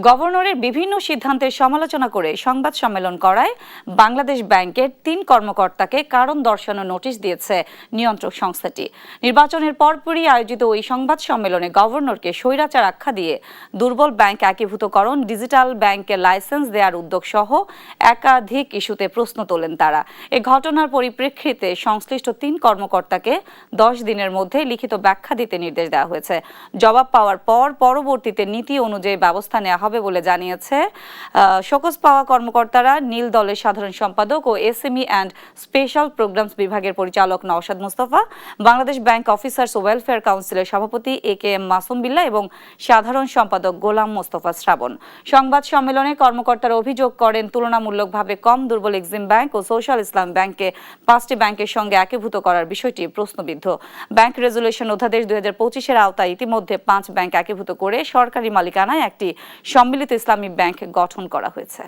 গভর্নরের বিভিন্ন সিদ্ধান্তের সমালোচনা করে সংবাদ সম্মেলন করায় বাংলাদেশ ব্যাংকের ৩ কর্মকর্তাকে কারণ দর্শানোর নোটিশ দিয়েছে নিয়ন্ত্রক সংস্থাটি। নির্বাচনের পরপরই আয়োজিত ওই সংবাদ সম্মেলনে গভর্নরকে স্বৈরাচার আখ্যা দিয়ে দুর্বল ব্যাংক একীভূতকরণ, ডিজিটাল ব্যাংকের লাইসেন্স দেওয়ার উদ্যোগ সহ একাধিক ইস্যুতে প্রশ্ন তোলেন তারা। এ ঘটনার পরিপ্রেক্ষিতে সংশ্লিষ্ট ৩ কর্মকর্তাকে ১০ দিনের মধ্যে লিখিত ব্যাখ্যা দিতে নির্দেশ দেওয়া হয়েছে। জবাব পাওয়ার পর পরবর্তীতে নীতি অনুযায়ী ব্যবস্থা নেওয়া হবে বলে জানিয়েছে। শোকজ পাওয়া কর্মকর্তারা নীল দলের সাধারণ সম্পাদক ও এসএমই অ্যান্ড স্পেশাল প্রোগ্রামস বিভাগের পরিচালক Naushad Mostafa, Bangladesh bank officers welfare কাউন্সিলের সভাপতি একেএম মাসুম বিল্লাহ এবং সাধারণ সম্পাদক গোলাম মোস্তফা শ্রাবণ। সংবাদ সম্মেলনে কর্মকর্তারা অভিযোগ করেন, তুলনামূলকভাবে কম দুর্বল এক্সিম ব্যাংক ও সোশ্যাল ইসলাম ব্যাংককে 5টি ব্যাংকের সঙ্গে একীভূত করার বিষয়টি প্রশ্নবিদ্ধ। ব্যাংক রেজুলেশন অধ্যাদেশ 2025-এর আওতায় ইতিমধ্যে 5 ব্যাংক একীভূত করে সরকারি মালিকানায় একটি সম্মিলিত ইসলামী ব্যাংক গঠন করা হয়েছে।